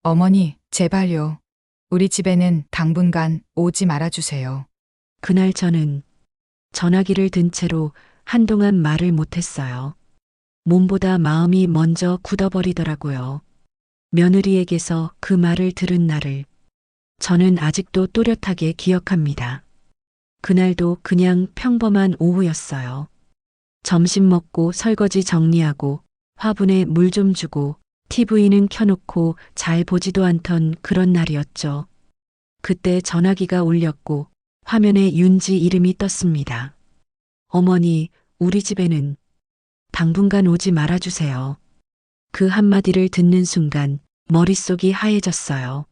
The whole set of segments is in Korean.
어머니, 제발요. 우리 집에는 당분간 오지 말아주세요. 그날 저는 전화기를 든 채로 한동안 말을 못했어요. 몸보다 마음이 먼저 굳어버리더라고요. 며느리에게서 그 말을 들은 날을 저는 아직도 또렷하게 기억합니다. 그날도 그냥 평범한 오후였어요. 점심 먹고 설거지 정리하고 화분에 물 좀 주고 TV는 켜놓고 잘 보지도 않던 그런 날이었죠. 그때 전화기가 울렸고 화면에 윤지 이름이 떴습니다. 어머니, 우리 집에는 당분간 오지 말아주세요. 그 한마디를 듣는 순간 머릿속이 하얘졌어요.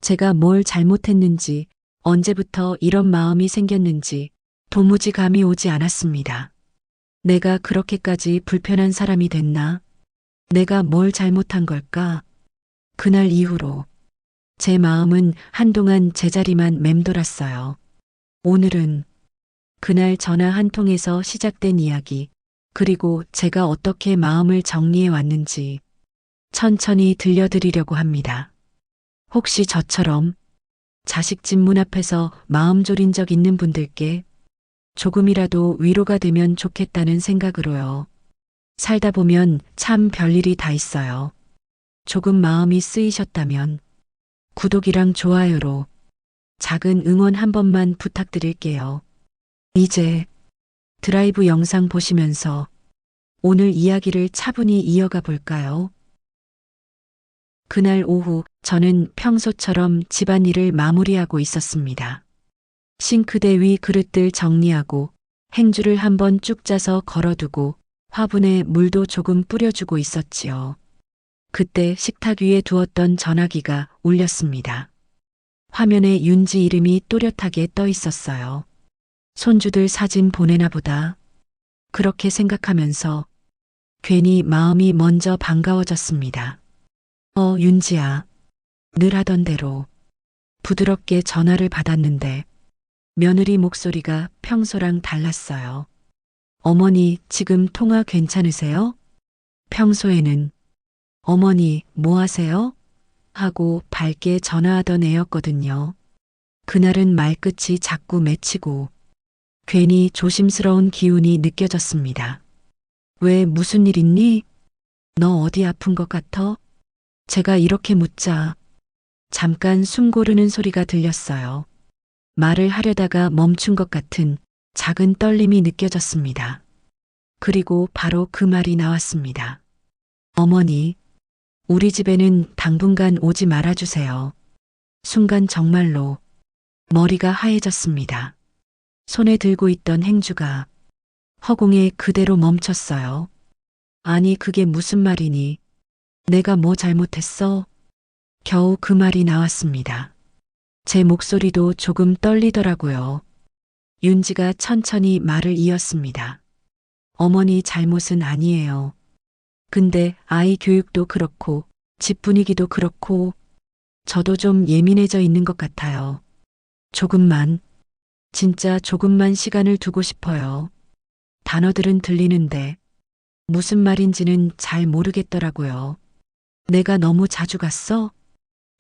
제가 뭘 잘못했는지, 언제부터 이런 마음이 생겼는지 도무지 감이 오지 않았습니다. 내가 그렇게까지 불편한 사람이 됐나? 내가 뭘 잘못한 걸까? 그날 이후로 제 마음은 한동안 제자리만 맴돌았어요. 오늘은 그날 전화 한 통에서 시작된 이야기, 그리고 제가 어떻게 마음을 정리해 왔는지 천천히 들려드리려고 합니다. 혹시 저처럼 자식 집 문 앞에서 마음 졸인 적 있는 분들께 조금이라도 위로가 되면 좋겠다는 생각으로요. 살다 보면 참 별일이 다 있어요. 조금 마음이 쓰이셨다면 구독이랑 좋아요로 작은 응원 한 번만 부탁드릴게요. 이제 드라이브 영상 보시면서 오늘 이야기를 차분히 이어가 볼까요? 그날 오후 저는 평소처럼 집안일을 마무리하고 있었습니다. 싱크대 위 그릇들 정리하고 행주를 한번 쭉 짜서 걸어두고 화분에 물도 조금 뿌려주고 있었지요. 그때 식탁 위에 두었던 전화기가 울렸습니다. 화면에 윤지 이름이 또렷하게 떠 있었어요. 손주들 사진 보내나 보다. 그렇게 생각하면서 괜히 마음이 먼저 반가워졌습니다. 윤지야. 늘 하던 대로 부드럽게 전화를 받았는데 며느리 목소리가 평소랑 달랐어요. 어머니, 지금 통화 괜찮으세요? 평소에는 어머니, 뭐 하세요? 하고 밝게 전화하던 애였거든요. 그날은 말끝이 자꾸 맺히고 괜히 조심스러운 기운이 느껴졌습니다. 왜 무슨 일 있니? 너 어디 아픈 것 같아? 제가 이렇게 묻자 잠깐 숨 고르는 소리가 들렸어요. 말을 하려다가 멈춘 것 같은 작은 떨림이 느껴졌습니다. 그리고 바로 그 말이 나왔습니다. 어머니, 우리 집에는 당분간 오지 말아주세요. 순간 정말로 머리가 하얘졌습니다. 손에 들고 있던 행주가 허공에 그대로 멈췄어요. 아니, 그게 무슨 말이니? 내가 뭐 잘못했어? 겨우 그 말이 나왔습니다. 제 목소리도 조금 떨리더라고요. 윤지가 천천히 말을 이었습니다. 어머니 잘못은 아니에요. 근데 아이 교육도 그렇고 집 분위기도 그렇고 저도 좀 예민해져 있는 것 같아요. 조금만, 진짜 조금만 시간을 두고 싶어요. 단어들은 들리는데 무슨 말인지는 잘 모르겠더라고요. 내가 너무 자주 갔어?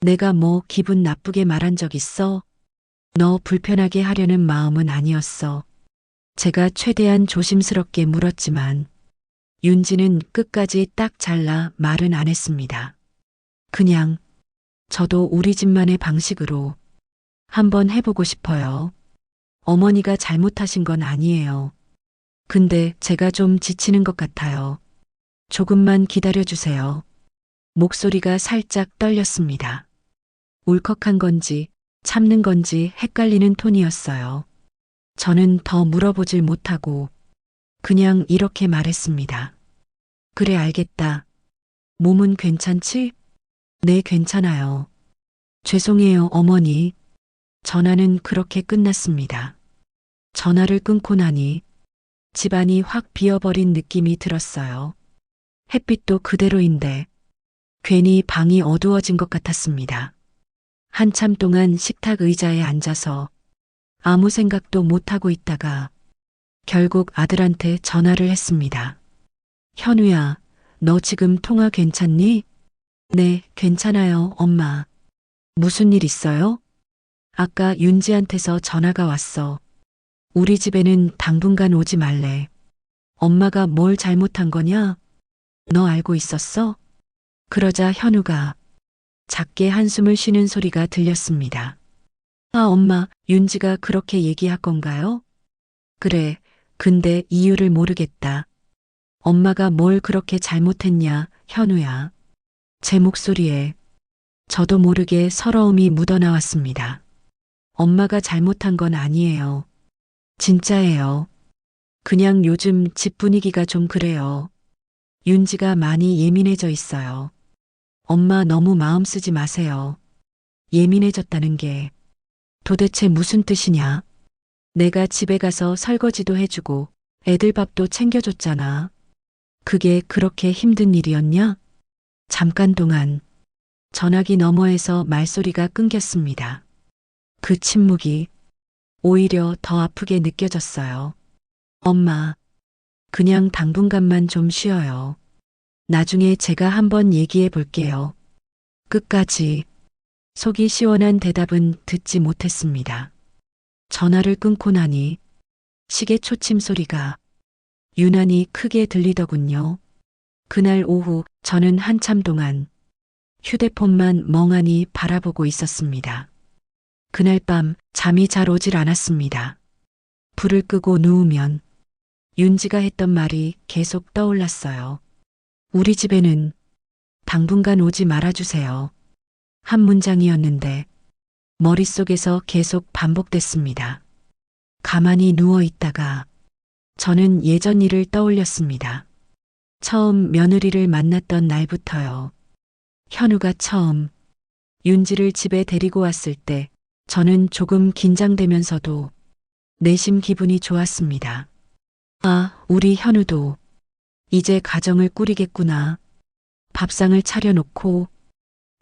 내가 뭐 기분 나쁘게 말한 적 있어? 너 불편하게 하려는 마음은 아니었어. 제가 최대한 조심스럽게 물었지만 윤지는 끝까지 딱 잘라 말은 안 했습니다. 그냥 저도 우리 집만의 방식으로 한번 해보고 싶어요. 어머니가 잘못하신 건 아니에요. 근데 제가 좀 지치는 것 같아요. 조금만 기다려주세요. 목소리가 살짝 떨렸습니다. 울컥한 건지 참는 건지 헷갈리는 톤이었어요. 저는 더 물어보질 못하고 그냥 이렇게 말했습니다. 그래, 알겠다. 몸은 괜찮지? 네, 괜찮아요. 죄송해요, 어머니. 전화는 그렇게 끝났습니다. 전화를 끊고 나니 집안이 확 비어버린 느낌이 들었어요. 햇빛도 그대로인데 괜히 방이 어두워진 것 같았습니다. 한참 동안 식탁 의자에 앉아서 아무 생각도 못하고 있다가 결국 아들한테 전화를 했습니다. 현우야, 너 지금 통화 괜찮니? 네, 괜찮아요, 엄마. 무슨 일 있어요? 아까 윤지한테서 전화가 왔어. 우리 집에는 당분간 오지 말래. 엄마가 뭘 잘못한 거냐? 너 알고 있었어? 그러자 현우가 작게 한숨을 쉬는 소리가 들렸습니다. 아, 엄마, 윤지가 그렇게 얘기할 건가요? 그래, 근데 이유를 모르겠다. 엄마가 뭘 그렇게 잘못했냐, 현우야. 제 목소리에 저도 모르게 서러움이 묻어나왔습니다. 엄마가 잘못한 건 아니에요. 진짜예요. 그냥 요즘 집 분위기가 좀 그래요. 윤지가 많이 예민해져 있어요. 엄마 너무 마음 쓰지 마세요. 예민해졌다는 게 도대체 무슨 뜻이냐? 내가 집에 가서 설거지도 해주고 애들 밥도 챙겨줬잖아. 그게 그렇게 힘든 일이었냐? 잠깐 동안 전화기 너머에서 말소리가 끊겼습니다. 그 침묵이 오히려 더 아프게 느껴졌어요. 엄마, 그냥 당분간만 좀 쉬어요. 나중에 제가 한번 얘기해 볼게요. 끝까지 속이 시원한 대답은 듣지 못했습니다. 전화를 끊고 나니 시계 초침 소리가 유난히 크게 들리더군요. 그날 오후 저는 한참 동안 휴대폰만 멍하니 바라보고 있었습니다. 그날 밤 잠이 잘 오질 않았습니다. 불을 끄고 누우면 윤지가 했던 말이 계속 떠올랐어요. 우리 집에는 당분간 오지 말아주세요. 한 문장이었는데 머릿속에서 계속 반복됐습니다. 가만히 누워 있다가 저는 예전 일을 떠올렸습니다. 처음 며느리를 만났던 날부터요. 현우가 처음 윤지를 집에 데리고 왔을 때 저는 조금 긴장되면서도 내심 기분이 좋았습니다. 아, 우리 현우도 이제 가정을 꾸리겠구나. 밥상을 차려놓고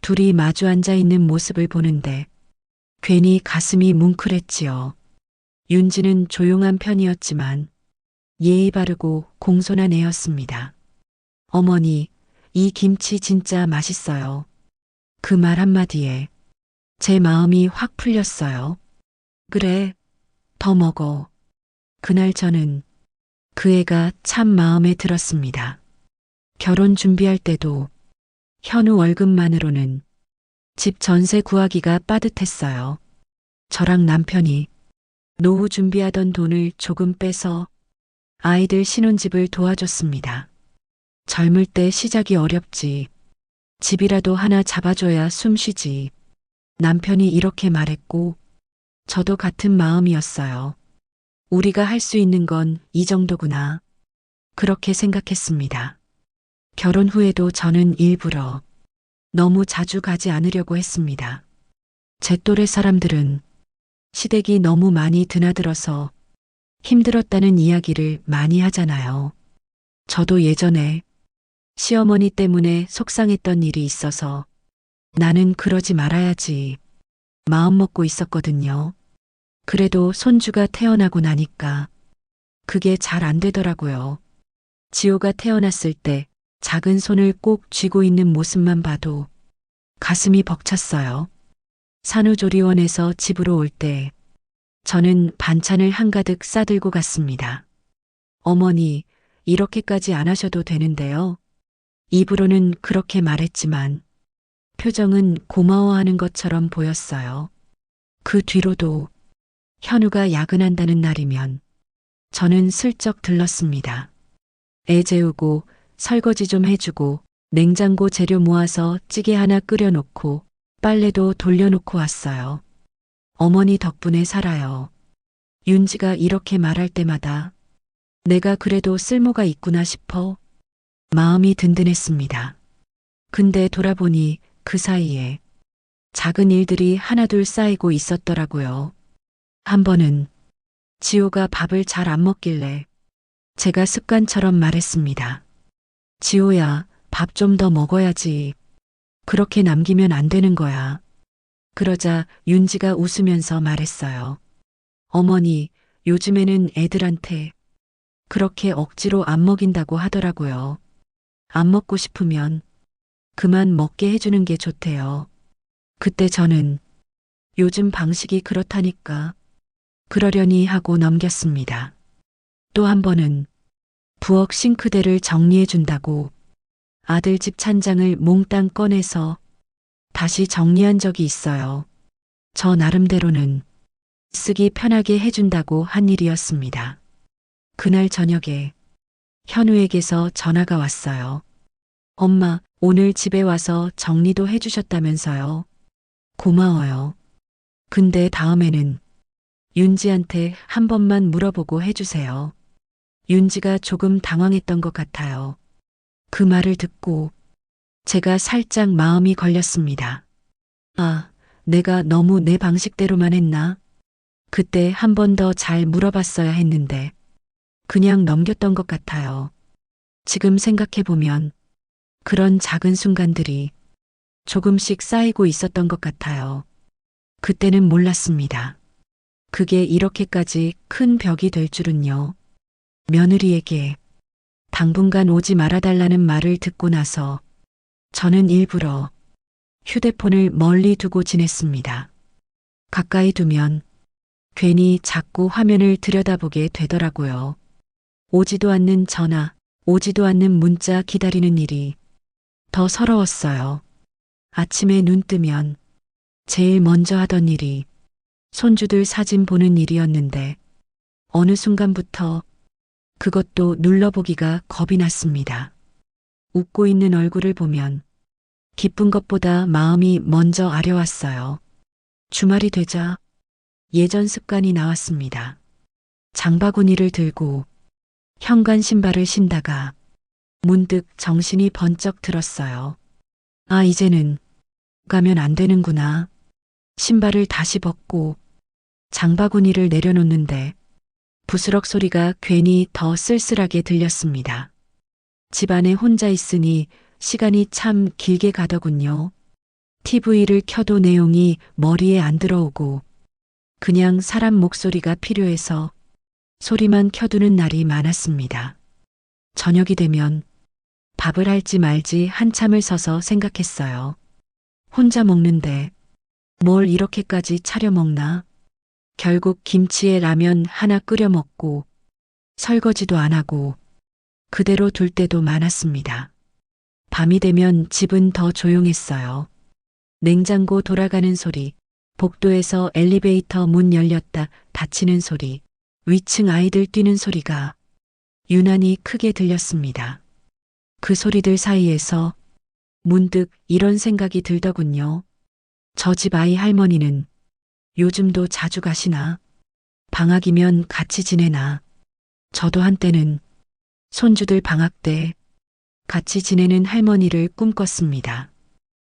둘이 마주 앉아 있는 모습을 보는데 괜히 가슴이 뭉클했지요. 윤지는 조용한 편이었지만 예의 바르고 공손한 애였습니다. 어머니, 이 김치 진짜 맛있어요. 그 말 한마디에 제 마음이 확 풀렸어요. 그래, 더 먹어. 그날 저는 그 애가 참 마음에 들었습니다. 결혼 준비할 때도 현우 월급만으로는 집 전세 구하기가 빠듯했어요. 저랑 남편이 노후 준비하던 돈을 조금 빼서 아이들 신혼집을 도와줬습니다. 젊을 때 시작이 어렵지. 집이라도 하나 잡아줘야 숨 쉬지. 남편이 이렇게 말했고 저도 같은 마음이었어요. 우리가 할 수 있는 건 이 정도구나. 그렇게 생각했습니다. 결혼 후에도 저는 일부러 너무 자주 가지 않으려고 했습니다. 제 또래 사람들은 시댁이 너무 많이 드나들어서 힘들었다는 이야기를 많이 하잖아요. 저도 예전에 시어머니 때문에 속상했던 일이 있어서 나는 그러지 말아야지 마음 먹고 있었거든요. 그래도 손주가 태어나고 나니까 그게 잘 안 되더라고요. 지호가 태어났을 때 작은 손을 꼭 쥐고 있는 모습만 봐도 가슴이 벅찼어요. 산후조리원에서 집으로 올 때 저는 반찬을 한가득 싸들고 갔습니다. 어머니, 이렇게까지 안 하셔도 되는데요. 입으로는 그렇게 말했지만 표정은 고마워하는 것처럼 보였어요. 그 뒤로도 현우가 야근한다는 날이면 저는 슬쩍 들렀습니다. 애 재우고 설거지 좀 해주고 냉장고 재료 모아서 찌개 하나 끓여놓고 빨래도 돌려놓고 왔어요. 어머니 덕분에 살아요. 윤지가 이렇게 말할 때마다 내가 그래도 쓸모가 있구나 싶어 마음이 든든했습니다. 근데 돌아보니 그 사이에 작은 일들이 하나둘 쌓이고 있었더라고요. 한 번은 지호가 밥을 잘 안 먹길래 제가 습관처럼 말했습니다. 지호야, 밥 좀 더 먹어야지. 그렇게 남기면 안 되는 거야. 그러자 윤지가 웃으면서 말했어요. 어머니, 요즘에는 애들한테 그렇게 억지로 안 먹인다고 하더라고요. 안 먹고 싶으면 그만 먹게 해주는 게 좋대요. 그때 저는 요즘 방식이 그렇다니까 그러려니 하고 넘겼습니다. 또 한 번은 부엌 싱크대를 정리해 준다고 아들 집 찬장을 몽땅 꺼내서 다시 정리한 적이 있어요. 저 나름대로는 쓰기 편하게 해준다고 한 일이었습니다. 그날 저녁에 현우에게서 전화가 왔어요. 엄마, 오늘 집에 와서 정리도 해주셨다면서요. 고마워요. 근데 다음에는 윤지한테 한 번만 물어보고 해주세요. 윤지가 조금 당황했던 것 같아요. 그 말을 듣고 제가 살짝 마음이 걸렸습니다. 아, 내가 너무 내 방식대로만 했나? 그때 한 번 더 잘 물어봤어야 했는데 그냥 넘겼던 것 같아요. 지금 생각해보면 그런 작은 순간들이 조금씩 쌓이고 있었던 것 같아요. 그때는 몰랐습니다. 그게 이렇게까지 큰 벽이 될 줄은요. 며느리에게 당분간 오지 말아달라는 말을 듣고 나서 저는 일부러 휴대폰을 멀리 두고 지냈습니다. 가까이 두면 괜히 자꾸 화면을 들여다보게 되더라고요. 오지도 않는 전화, 오지도 않는 문자 기다리는 일이 더 서러웠어요. 아침에 눈 뜨면 제일 먼저 하던 일이 손주들 사진 보는 일이었는데 어느 순간부터 그것도 눌러보기가 겁이 났습니다. 웃고 있는 얼굴을 보면 기쁜 것보다 마음이 먼저 아려왔어요. 주말이 되자 예전 습관이 나왔습니다. 장바구니를 들고 현관 신발을 신다가 문득 정신이 번쩍 들었어요. 아, 이제는 가면 안 되는구나. 신발을 다시 벗고 장바구니를 내려놓는데 부스럭 소리가 괜히 더 쓸쓸하게 들렸습니다. 집안에 혼자 있으니 시간이 참 길게 가더군요. TV를 켜도 내용이 머리에 안 들어오고 그냥 사람 목소리가 필요해서 소리만 켜두는 날이 많았습니다. 저녁이 되면 밥을 할지 말지 한참을 서서 생각했어요. 혼자 먹는데 뭘 이렇게까지 차려 먹나? 결국 김치에 라면 하나 끓여 먹고 설거지도 안 하고 그대로 둘 때도 많았습니다. 밤이 되면 집은 더 조용했어요. 냉장고 돌아가는 소리, 복도에서 엘리베이터 문 열렸다 닫히는 소리, 위층 아이들 뛰는 소리가 유난히 크게 들렸습니다. 그 소리들 사이에서 문득 이런 생각이 들더군요. 저 집 아이 할머니는 요즘도 자주 가시나? 방학이면 같이 지내나? 저도 한때는 손주들 방학 때 같이 지내는 할머니를 꿈꿨습니다.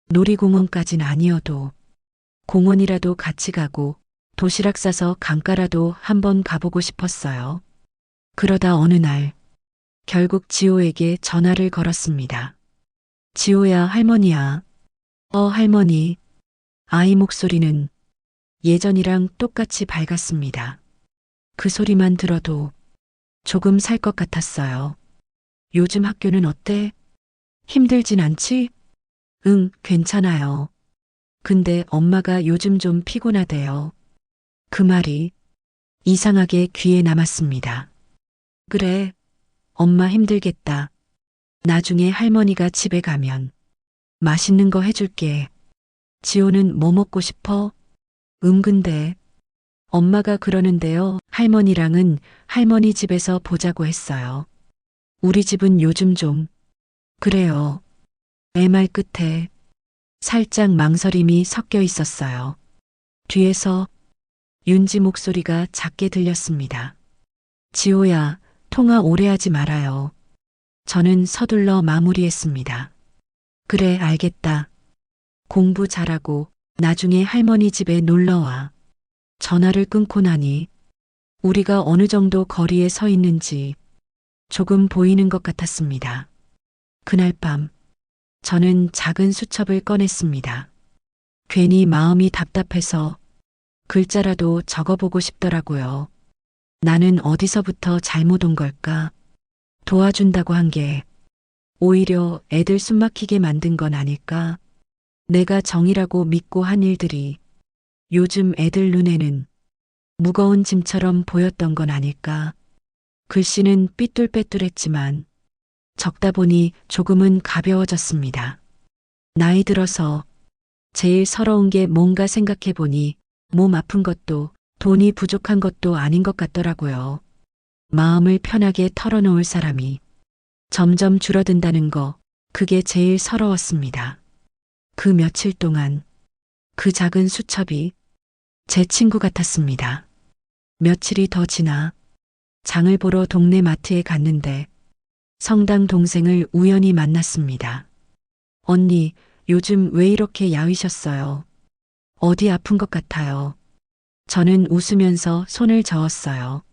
놀이공원까진 아니어도 공원이라도 같이 가고 도시락 싸서 강가라도 한번 가보고 싶었어요. 그러다 어느 날 결국 지호에게 전화를 걸었습니다. 지호야, 할머니야. 할머니. 아이 목소리는 예전이랑 똑같이 밝았습니다. 그 소리만 들어도 조금 살 것 같았어요. 요즘 학교는 어때? 힘들진 않지? 응, 괜찮아요. 근데 엄마가 요즘 좀 피곤하대요. 그 말이 이상하게 귀에 남았습니다. 그래, 엄마 힘들겠다. 나중에 할머니가 집에 가면 맛있는 거 해줄게. 지호는 뭐 먹고 싶어? 근데 엄마가 그러는데요. 할머니랑은 할머니 집에서 보자고 했어요. 우리 집은 요즘 좀 그래요. 내 말 끝에 살짝 망설임이 섞여 있었어요. 뒤에서 윤지 목소리가 작게 들렸습니다. 지호야, 통화 오래 하지 말아요. 저는 서둘러 마무리했습니다. 그래, 알겠다. 공부 잘하고 나중에 할머니 집에 놀러와. 전화를 끊고 나니 우리가 어느 정도 거리에 서 있는지 조금 보이는 것 같았습니다. 그날 밤 저는 작은 수첩을 꺼냈습니다. 괜히 마음이 답답해서 글자라도 적어보고 싶더라고요. 나는 어디서부터 잘못 온 걸까? 도와준다고 한 게 오히려 애들 숨막히게 만든 건 아닐까? 내가 정이라고 믿고 한 일들이 요즘 애들 눈에는 무거운 짐처럼 보였던 건 아닐까? 글씨는 삐뚤빼뚤했지만 적다 보니 조금은 가벼워졌습니다. 나이 들어서 제일 서러운 게 뭔가 생각해 보니 몸 아픈 것도 돈이 부족한 것도 아닌 것 같더라고요. 마음을 편하게 털어놓을 사람이 점점 줄어든다는 거, 그게 제일 서러웠습니다. 그 며칠 동안 그 작은 수첩이 제 친구 같았습니다. 며칠이 더 지나 장을 보러 동네 마트에 갔는데 성당 동생을 우연히 만났습니다. 언니, 요즘 왜 이렇게 야위셨어요? 어디 아픈 것 같아요. 저는 웃으면서 손을 저었어요.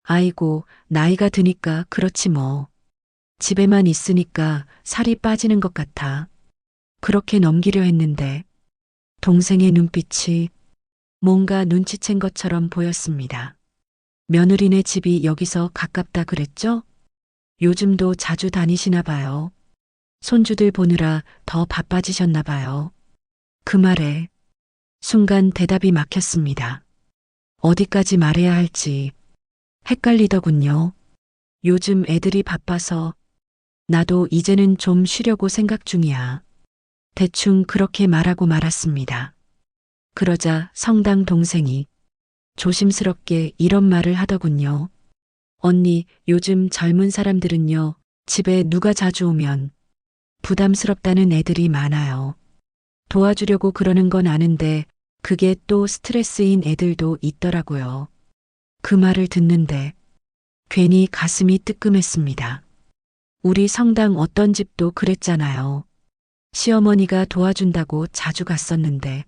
아이고, 나이가 드니까 그렇지 뭐. 집에만 있으니까 살이 빠지는 것 같아. 그렇게 넘기려 했는데 동생의 눈빛이 뭔가 눈치챈 것처럼 보였습니다. 며느리네 집이 여기서 가깝다 그랬죠? 요즘도 자주 다니시나 봐요. 손주들 보느라 더 바빠지셨나 봐요. 그 말에 순간 대답이 막혔습니다. 어디까지 말해야 할지 헷갈리더군요. 요즘 애들이 바빠서 나도 이제는 좀 쉬려고 생각 중이야. 대충 그렇게 말하고 말았습니다. 그러자 성당 동생이 조심스럽게 이런 말을 하더군요. 언니, 요즘 젊은 사람들은요, 집에 누가 자주 오면 부담스럽다는 애들이 많아요. 도와주려고 그러는 건 아는데 그게 또 스트레스인 애들도 있더라고요. 그 말을 듣는데 괜히 가슴이 뜨끔했습니다. 우리 성당 어떤 집도 그랬잖아요. 시어머니가 도와준다고 자주 갔었는데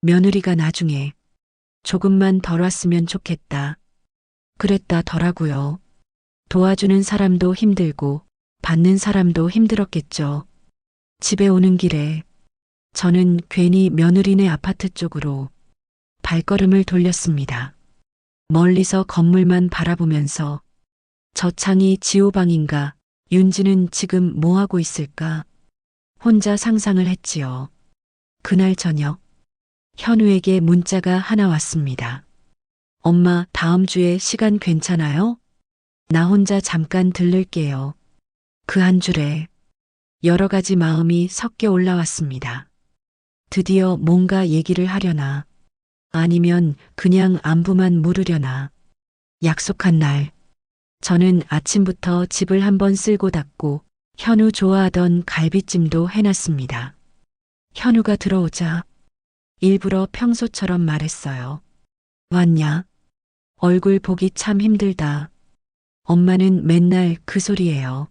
며느리가 나중에 조금만 덜 왔으면 좋겠다. 그랬다더라고요. 도와주는 사람도 힘들고 받는 사람도 힘들었겠죠. 집에 오는 길에 저는 괜히 며느리네 아파트 쪽으로 발걸음을 돌렸습니다. 멀리서 건물만 바라보면서 저 창이 지호방인가, 윤지는 지금 뭐 하고 있을까? 혼자 상상을 했지요. 그날 저녁, 현우에게 문자가 하나 왔습니다. 엄마, 다음 주에 시간 괜찮아요? 나 혼자 잠깐 들를게요. 그 한 줄에 여러 가지 마음이 섞여 올라왔습니다. 드디어 뭔가 얘기를 하려나, 아니면 그냥 안부만 물으려나. 약속한 날, 저는 아침부터 집을 한번 쓸고 닦고 현우 좋아하던 갈비찜도 해놨습니다. 현우가 들어오자 일부러 평소처럼 말했어요. 왔냐? 얼굴 보기 참 힘들다. 엄마는 맨날 그 소리예요.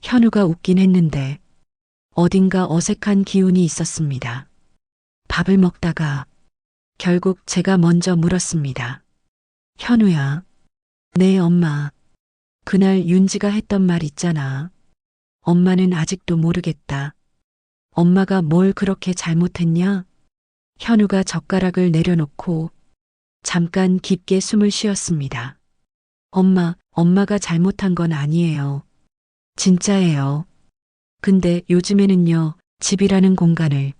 현우가 웃긴 했는데 어딘가 어색한 기운이 있었습니다. 밥을 먹다가 결국 제가 먼저 물었습니다. 현우야. 네, 엄마. 그날 윤지가 했던 말 있잖아. 엄마는 아직도 모르겠다. 엄마가 뭘 그렇게 잘못했냐? 현우가 젓가락을 내려놓고 잠깐 깊게 숨을 쉬었습니다. 엄마가 잘못한 건 아니에요. 진짜예요. 근데 요즘에는요, 집이라는 공간을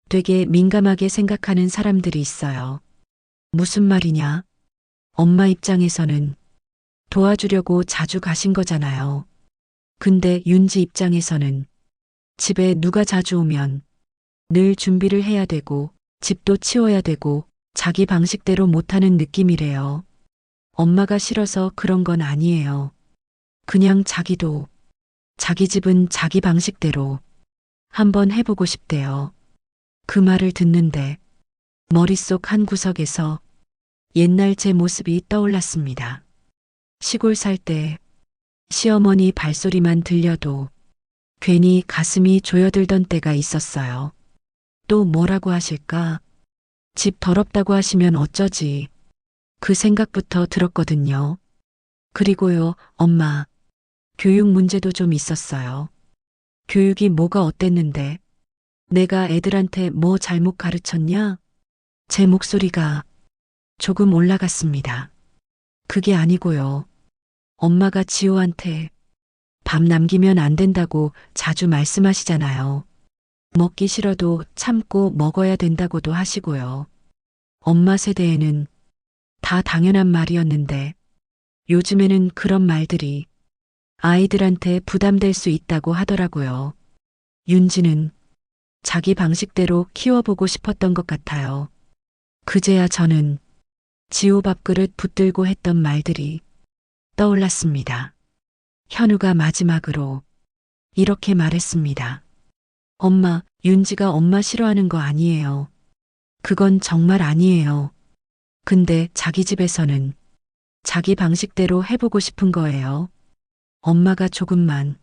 되게 민감하게 생각하는 사람들이 있어요. 무슨 말이냐? 엄마 입장에서는 도와주려고 자주 가신 거잖아요. 근데 윤지 입장에서는 집에 누가 자주 오면 늘 준비를 해야 되고 집도 치워야 되고 자기 방식대로 못하는 느낌이래요. 엄마가 싫어서 그런 건 아니에요. 그냥 자기도 자기 집은 자기 방식대로 한번 해보고 싶대요. 그 말을 듣는데 머릿속 한 구석에서 옛날 제 모습이 떠올랐습니다. 시골 살 때 시어머니 발소리만 들려도 괜히 가슴이 조여들던 때가 있었어요. 또 뭐라고 하실까? 집 더럽다고 하시면 어쩌지? 그 생각부터 들었거든요. 그리고요, 엄마. 교육 문제도 좀 있었어요. 교육이 뭐가 어땠는데? 내가 애들한테 뭐 잘못 가르쳤냐? 제 목소리가 조금 올라갔습니다. 그게 아니고요. 엄마가 지호한테 밥 남기면 안 된다고 자주 말씀하시잖아요. 먹기 싫어도 참고 먹어야 된다고도 하시고요. 엄마 세대에는 다 당연한 말이었는데 요즘에는 그런 말들이 아이들한테 부담될 수 있다고 하더라고요. 윤지는 자기 방식대로 키워보고 싶었던 것 같아요. 그제야 저는 지호 밥그릇 붙들고 했던 말들이 떠올랐습니다. 현우가 마지막으로 이렇게 말했습니다. 엄마, 윤지가 엄마 싫어하는 거 아니에요. 그건 정말 아니에요. 근데 자기 집에서는 자기 방식대로 해보고 싶은 거예요. 엄마가 조금만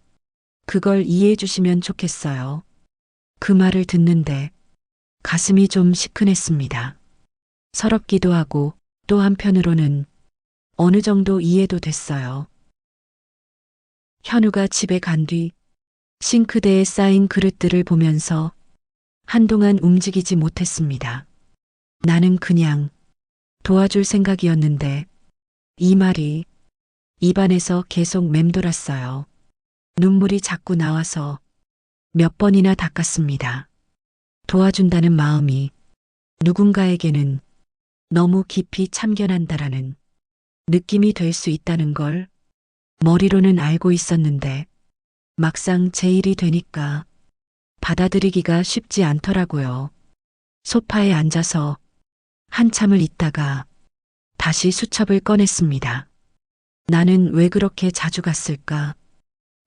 그걸 이해해 주시면 좋겠어요. 그 말을 듣는데 가슴이 좀 시큰했습니다. 서럽기도 하고 또 한편으로는 어느 정도 이해도 됐어요. 현우가 집에 간 뒤 싱크대에 쌓인 그릇들을 보면서 한동안 움직이지 못했습니다. 나는 그냥 도와줄 생각이었는데 이 말이 입안에서 계속 맴돌았어요. 눈물이 자꾸 나와서 몇 번이나 닦았습니다. 도와준다는 마음이 누군가에게는 너무 깊이 참견한다라는 느낌이 될 수 있다는 걸 머리로는 알고 있었는데 막상 제 일이 되니까 받아들이기가 쉽지 않더라고요. 소파에 앉아서 한참을 있다가 다시 수첩을 꺼냈습니다. 나는 왜 그렇게 자주 갔을까?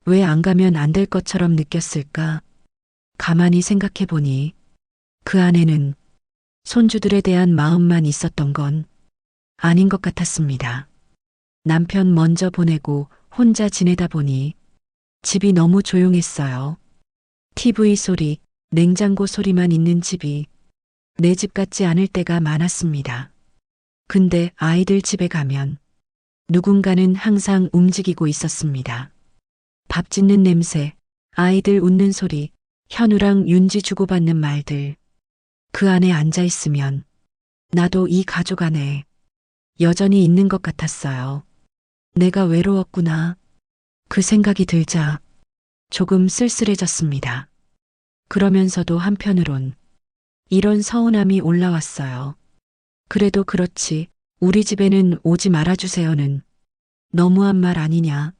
왜 안 가면 안 될 것처럼 느꼈을까? 가만히 생각해 보니 그 안에는 손주들에 대한 마음만 있었던 건 아닌 것 같았습니다. 남편 먼저 보내고 혼자 지내다 보니 집이 너무 조용했어요. TV 소리, 냉장고 소리만 있는 집이 내 집 같지 않을 때가 많았습니다. 근데 아이들 집에 가면 누군가는 항상 움직이고 있었습니다. 밥 짓는 냄새, 아이들 웃는 소리, 현우랑 윤지 주고받는 말들. 그 안에 앉아 있으면 나도 이 가족 안에 여전히 있는 것 같았어요. 내가 외로웠구나. 그 생각이 들자 조금 쓸쓸해졌습니다. 그러면서도 한편으론 이런 서운함이 올라왔어요. 그래도 그렇지, 우리 집에는 오지 말아주세요는 너무한 말 아니냐.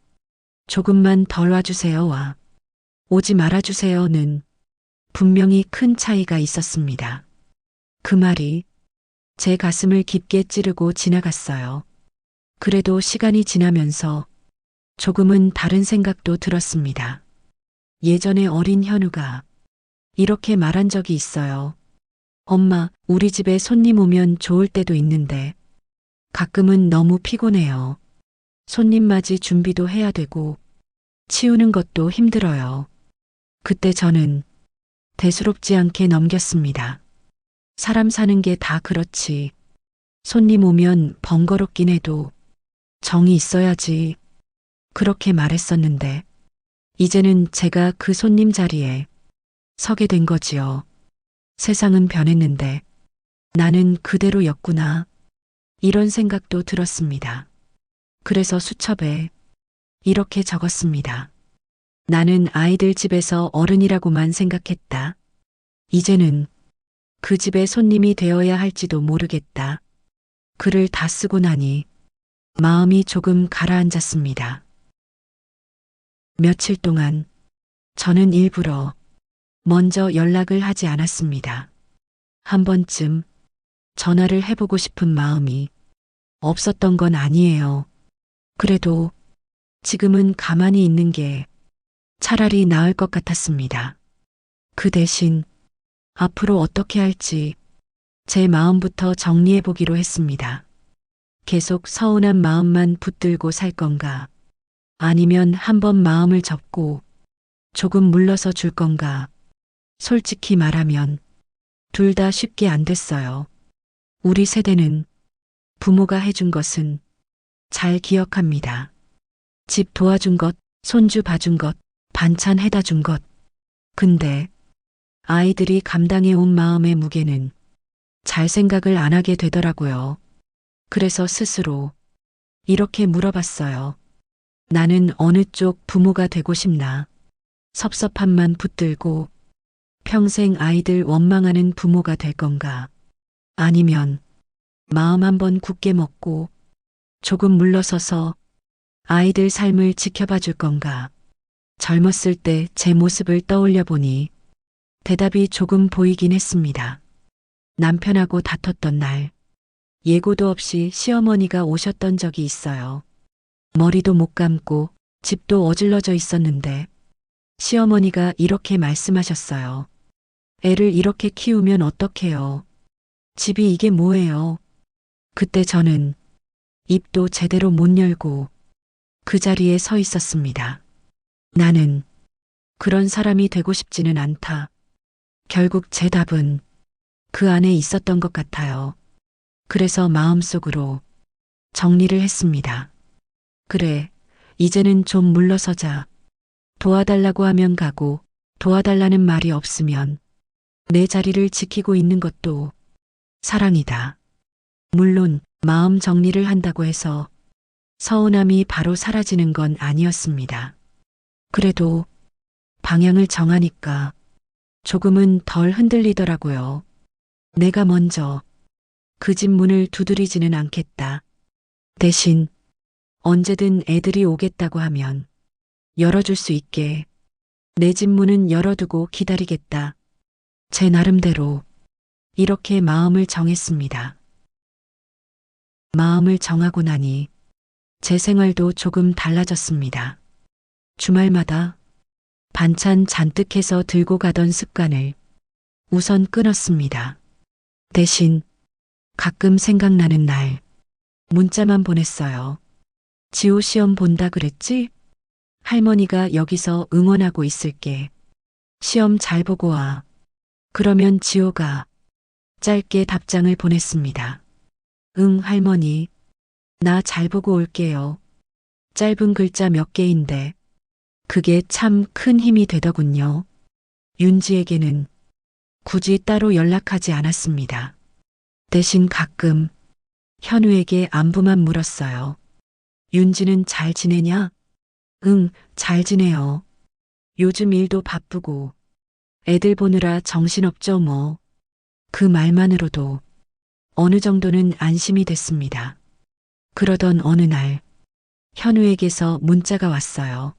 조금만 덜 와주세요와 오지 말아주세요는 분명히 큰 차이가 있었습니다. 그 말이 제 가슴을 깊게 찌르고 지나갔어요. 그래도 시간이 지나면서 조금은 다른 생각도 들었습니다. 예전에 어린 현우가 이렇게 말한 적이 있어요. 엄마, 우리 집에 손님 오면 좋을 때도 있는데 가끔은 너무 피곤해요. 손님 맞이 준비도 해야 되고 치우는 것도 힘들어요. 그때 저는 대수롭지 않게 넘겼습니다. 사람 사는 게 다 그렇지. 손님 오면 번거롭긴 해도 정이 있어야지. 그렇게 말했었는데 이제는 제가 그 손님 자리에 서게 된 거지요. 세상은 변했는데 나는 그대로였구나. 이런 생각도 들었습니다. 그래서 수첩에 이렇게 적었습니다. 나는 아이들 집에서 어른이라고만 생각했다. 이제는 그 집의 손님이 되어야 할지도 모르겠다. 글을 다 쓰고 나니 마음이 조금 가라앉았습니다. 며칠 동안 저는 일부러 먼저 연락을 하지 않았습니다. 한 번쯤 전화를 해보고 싶은 마음이 없었던 건 아니에요. 그래도 지금은 가만히 있는 게 차라리 나을 것 같았습니다. 그 대신 앞으로 어떻게 할지 제 마음부터 정리해 보기로 했습니다. 계속 서운한 마음만 붙들고 살 건가? 아니면 한번 마음을 접고 조금 물러서 줄 건가? 솔직히 말하면 둘 다 쉽게 안 됐어요. 우리 세대는 부모가 해준 것은 잘 기억합니다. 집 도와준 것, 손주 봐준 것, 반찬 해다 준 것. 근데 아이들이 감당해 온 마음의 무게는 잘 생각을 안 하게 되더라고요. 그래서 스스로 이렇게 물어봤어요. 나는 어느 쪽 부모가 되고 싶나? 섭섭함만 붙들고 평생 아이들 원망하는 부모가 될 건가? 아니면 마음 한번 굳게 먹고 조금 물러서서 아이들 삶을 지켜봐 줄 건가? 젊었을 때 제 모습을 떠올려 보니 대답이 조금 보이긴 했습니다. 남편하고 다퉜던 날, 예고도 없이 시어머니가 오셨던 적이 있어요. 머리도 못 감고 집도 어질러져 있었는데 시어머니가 이렇게 말씀하셨어요. 애를 이렇게 키우면 어떡해요? 집이 이게 뭐예요? 그때 저는 입도 제대로 못 열고 그 자리에 서 있었습니다. 나는 그런 사람이 되고 싶지는 않다. 결국 제 답은 그 안에 있었던 것 같아요. 그래서 마음속으로 정리를 했습니다. 그래, 이제는 좀 물러서자. 도와달라고 하면 가고 도와달라는 말이 없으면 내 자리를 지키고 있는 것도 사랑이다. 물론 마음 정리를 한다고 해서 서운함이 바로 사라지는 건 아니었습니다. 그래도 방향을 정하니까 조금은 덜 흔들리더라고요. 내가 먼저 그 집 문을 두드리지는 않겠다. 대신 언제든 애들이 오겠다고 하면 열어줄 수 있게 내 집 문은 열어두고 기다리겠다. 제 나름대로 이렇게 마음을 정했습니다. 마음을 정하고 나니 제 생활도 조금 달라졌습니다. 주말마다 반찬 잔뜩 해서 들고 가던 습관을 우선 끊었습니다. 대신 가끔 생각나는 날 문자만 보냈어요. 지호 시험 본다 그랬지? 할머니가 여기서 응원하고 있을게. 시험 잘 보고 와. 그러면 지호가 짧게 답장을 보냈습니다. 응, 할머니. 나 잘 보고 올게요. 짧은 글자 몇 개인데 그게 참 큰 힘이 되더군요. 윤지에게는 굳이 따로 연락하지 않았습니다. 대신 가끔 현우에게 안부만 물었어요. 윤지는 잘 지내냐? 응, 잘 지내요. 요즘 일도 바쁘고 애들 보느라 정신없죠 뭐. 그 말만으로도 어느 정도는 안심이 됐습니다. 그러던 어느 날 현우에게서 문자가 왔어요.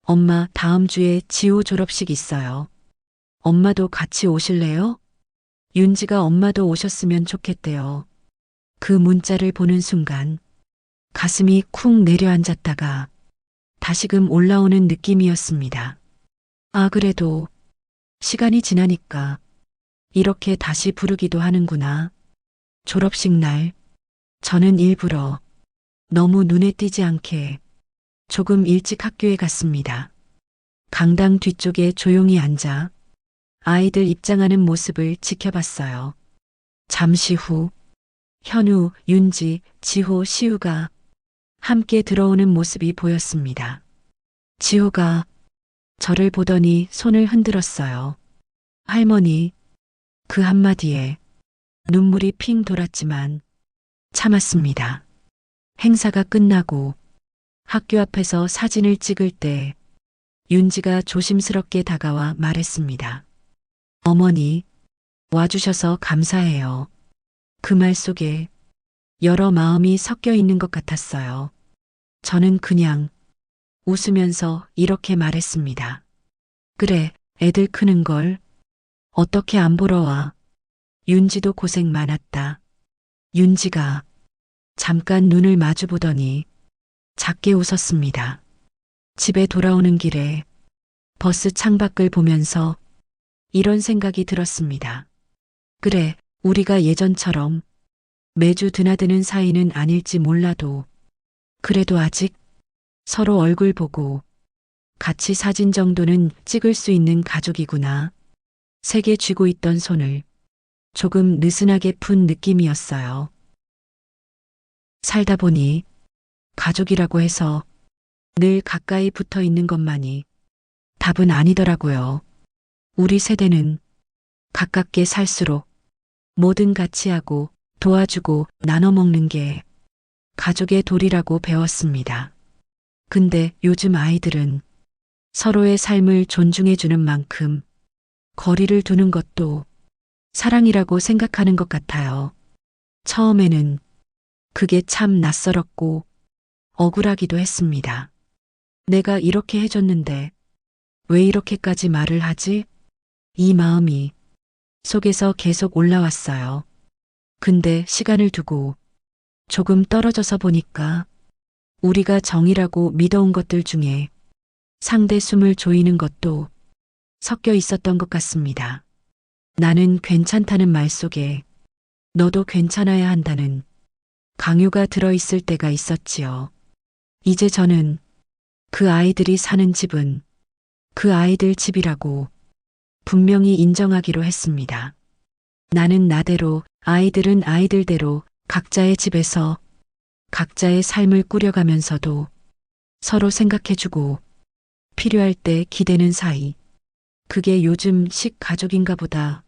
엄마, 다음 주에 지호 졸업식 있어요. 엄마도 같이 오실래요? 윤지가 엄마도 오셨으면 좋겠대요. 그 문자를 보는 순간 가슴이 쿵 내려앉았다가 다시금 올라오는 느낌이었습니다. 아, 그래도 시간이 지나니까 이렇게 다시 부르기도 하는구나. 졸업식 날 저는 일부러 너무 눈에 띄지 않게 조금 일찍 학교에 갔습니다. 강당 뒤쪽에 조용히 앉아 아이들 입장하는 모습을 지켜봤어요. 잠시 후 현우, 윤지, 지호, 시우가 함께 들어오는 모습이 보였습니다. 지호가 저를 보더니 손을 흔들었어요. 할머니, 그 한마디에 눈물이 핑 돌았지만 참았습니다. 행사가 끝나고 학교 앞에서 사진을 찍을 때 윤지가 조심스럽게 다가와 말했습니다. 어머니, 와주셔서 감사해요. 그 말 속에 여러 마음이 섞여 있는 것 같았어요. 저는 그냥 웃으면서 이렇게 말했습니다. 그래, 애들 크는 걸 어떻게 안 보러 와. 윤지도 고생 많았다. 윤지가 잠깐 눈을 마주 보더니 작게 웃었습니다. 집에 돌아오는 길에 버스 창밖을 보면서 이런 생각이 들었습니다. 그래, 우리가 예전처럼 매주 드나드는 사이는 아닐지 몰라도 그래도 아직 서로 얼굴 보고 같이 사진 정도는 찍을 수 있는 가족이구나. 세게 쥐고 있던 손을 조금 느슨하게 푼 느낌이었어요. 살다 보니 가족이라고 해서 늘 가까이 붙어 있는 것만이 답은 아니더라고요. 우리 세대는 가깝게 살수록 뭐든 같이 하고 도와주고 나눠 먹는 게 가족의 도리라고 배웠습니다. 근데 요즘 아이들은 서로의 삶을 존중해주는 만큼 거리를 두는 것도 사랑이라고 생각하는 것 같아요. 처음에는 그게 참 낯설었고 억울하기도 했습니다. 내가 이렇게 해줬는데 왜 이렇게까지 말을 하지? 이 마음이 속에서 계속 올라왔어요. 근데 시간을 두고 조금 떨어져서 보니까 우리가 정이라고 믿어온 것들 중에 상대 숨을 조이는 것도 섞여 있었던 것 같습니다. 나는 괜찮다는 말 속에 너도 괜찮아야 한다는 강요가 들어있을 때가 있었지요. 이제 저는 그 아이들이 사는 집은 그 아이들 집이라고 분명히 인정하기로 했습니다. 나는 나대로, 아이들은 아이들대로 각자의 집에서 각자의 삶을 꾸려가면서도 서로 생각해주고 필요할 때 기대는 사이. 그게 요즘식 가족인가 보다.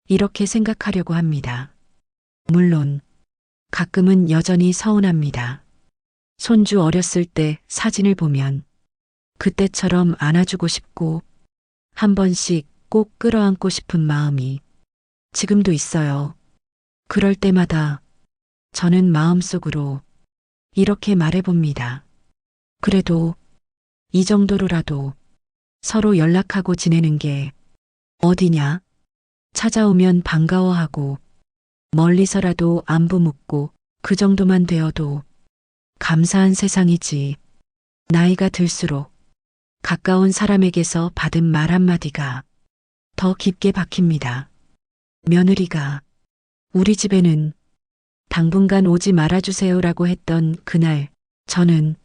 이렇게 생각하려고 합니다. 물론 가끔은 여전히 서운합니다. 손주 어렸을 때 사진을 보면 그때처럼 안아주고 싶고 한 번씩 꼭 끌어안고 싶은 마음이 지금도 있어요. 그럴 때마다 저는 마음속으로 이렇게 말해봅니다. 그래도 이 정도로라도 서로 연락하고 지내는 게 어디냐? 찾아오면 반가워하고 멀리서라도 안부 묻고 그 정도만 되어도 감사한 세상이지. 나이가 들수록 가까운 사람에게서 받은 말 한마디가 더 깊게 박힙니다. 며느리가 우리 집에는 당분간 오지 말아주세요라고 했던 그날 저는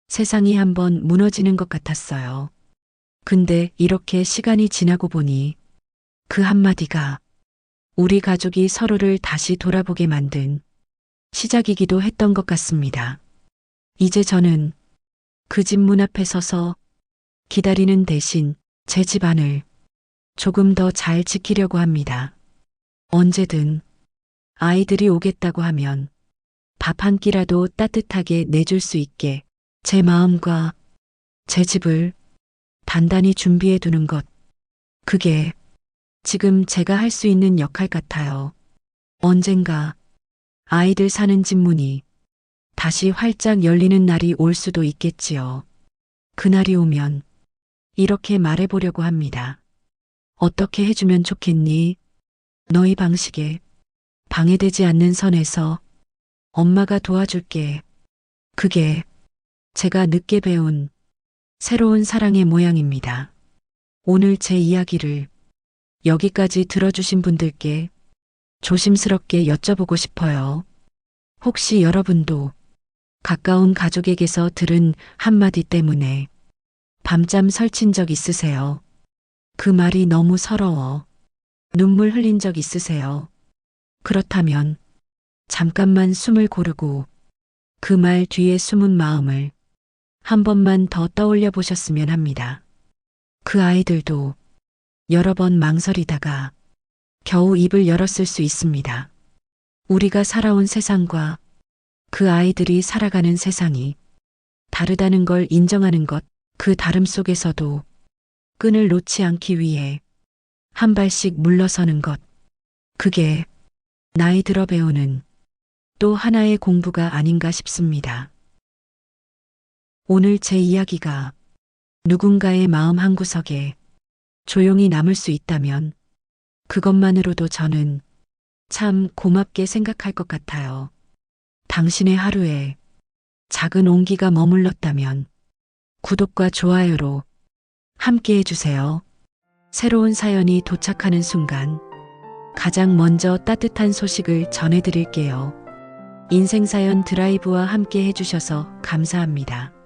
세상이 한번 무너지는 것 같았어요. 근데 이렇게 시간이 지나고 보니 그 한마디가 우리 가족이 서로를 다시 돌아보게 만든 시작이기도 했던 것 같습니다. 이제 저는 그 집 문 앞에 서서 기다리는 대신 제 집안을 조금 더 잘 지키려고 합니다. 언제든 아이들이 오겠다고 하면 밥 한 끼라도 따뜻하게 내줄 수 있게 제 마음과 제 집을 단단히 준비해 두는 것. 그게 지금 제가 할 수 있는 역할 같아요. 언젠가 아이들 사는 집 문이 다시 활짝 열리는 날이 올 수도 있겠지요. 그날이 오면 이렇게 말해보려고 합니다. 어떻게 해주면 좋겠니? 너희 방식에 방해되지 않는 선에서 엄마가 도와줄게. 그게 제가 늦게 배운 새로운 사랑의 모양입니다. 오늘 제 이야기를 여기까지 들어주신 분들께 조심스럽게 여쭤보고 싶어요. 혹시 여러분도 가까운 가족에게서 들은 한마디 때문에 밤잠 설친 적 있으세요? 그 말이 너무 서러워. 눈물 흘린 적 있으세요? 그렇다면 잠깐만 숨을 고르고 그 말 뒤에 숨은 마음을 한 번만 더 떠올려 보셨으면 합니다. 그 아이들도 여러 번 망설이다가 겨우 입을 열었을 수 있습니다. 우리가 살아온 세상과 그 아이들이 살아가는 세상이 다르다는 걸 인정하는 것, 그 다름 속에서도 끈을 놓지 않기 위해 한 발씩 물러서는 것. 그게 나이 들어 배우는 또 하나의 공부가 아닌가 싶습니다. 오늘 제 이야기가 누군가의 마음 한구석에 조용히 남을 수 있다면 그것만으로도 저는 참 고맙게 생각할 것 같아요. 당신의 하루에 작은 온기가 머물렀다면 구독과 좋아요로 함께 해주세요. 새로운 사연이 도착하는 순간 가장 먼저 따뜻한 소식을 전해드릴게요. 인생사연 드라이브와 함께 해주셔서 감사합니다.